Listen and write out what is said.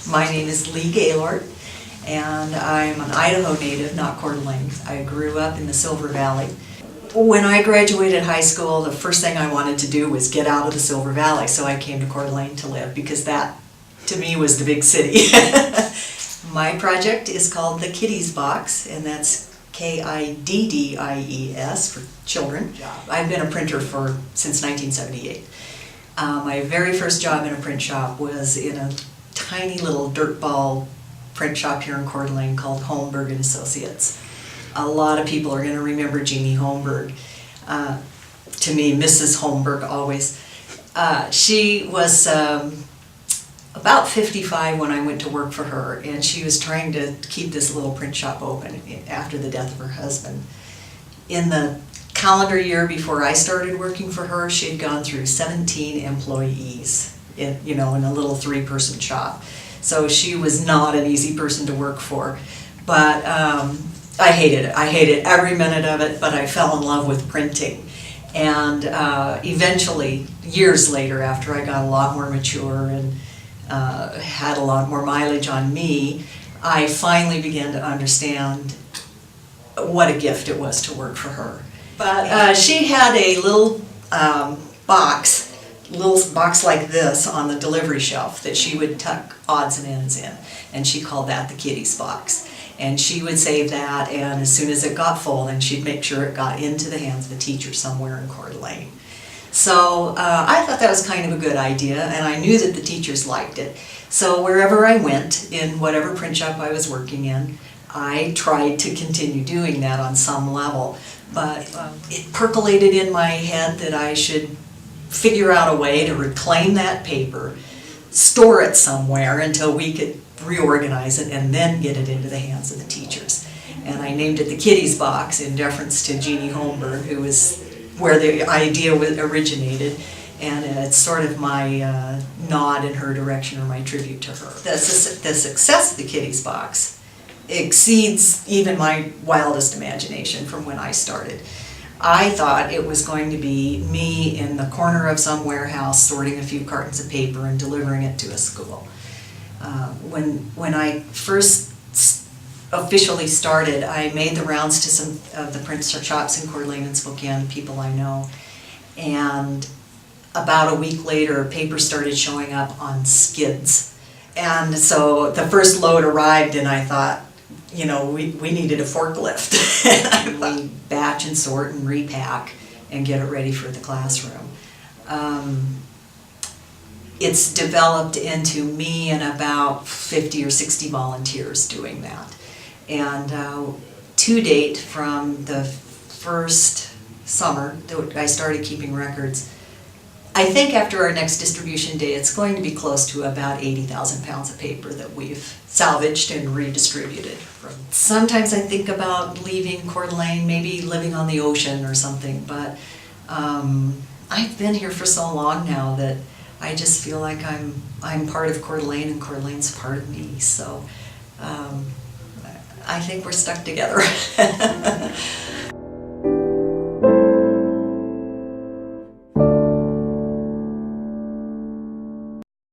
My name is Lee Gaylord, and I'm an Idaho native, not Coeur d'Alene. I grew up in the Silver Valley. When I graduated high school, the first thing I wanted to do was get out of the Silver Valley, so I came to Coeur d'Alene to live because that, to me, was the big city. My project is called the Kiddie's Box, and that's Kiddies for children. I've been a printer since 1978. My very first job in a print shop was in a tiny little dirtball print shop here in Coeur d'Alene called Holmberg and Associates. A lot of people are going to remember Jean Holmberg. To me, Mrs. Holmberg always. She was about 55 when I went to work for her, and she was trying to keep this little print shop open after the death of her husband. In the calendar year before I started working for her, she had gone through 17 employees in a little 3-person shop. So she was not an easy person to work for. But I hated it. I hated every minute of it, but I fell in love with printing. And eventually, years later, after I got a lot more mature and had a lot more mileage on me, I finally began to understand what a gift it was to work for her. But she had a little box like this on the delivery shelf that she would tuck odds and ends in, and she called that the Kiddie's Box. And she would save that, and as soon as it got full, then she'd make sure it got into the hands of a teacher somewhere in Coeur d'Alene. So I thought that was kind of a good idea, and I knew that the teachers liked it. So wherever I went, in whatever print shop I was working in, I tried to continue doing that on some level. But it percolated in my head that I should figure out a way to reclaim that paper, store it somewhere until we could reorganize it, and then get it into the hands of the teachers. And I named it the Kiddie's Box in deference to Jean Holmberg, who was where the idea originated, and it's sort of my nod in her direction, or my tribute to her. The success of the Kiddie's Box exceeds even my wildest imagination from when I started. I thought it was going to be me in the corner of some warehouse sorting a few cartons of paper and delivering it to a school. When I first officially started, I made the rounds to some of the print shops in Coeur d'Alene and Spokane, people I know, and about a week later, paper started showing up on skids. And so the first load arrived, and I thought, we needed a forklift. And we batch and sort and repack and get it ready for the classroom. It's developed into me and about 50 or 60 volunteers doing that. And to date, from the first summer that I started keeping records, I think after our next distribution day, it's going to be close to about 80,000 pounds of paper that we've salvaged and redistributed. Sometimes I think about leaving Coeur d'Alene, maybe living on the ocean or something, but I've been here for so long now that I just feel like I'm part of Coeur d'Alene, and Coeur d'Alene's part of me. So I think we're stuck together.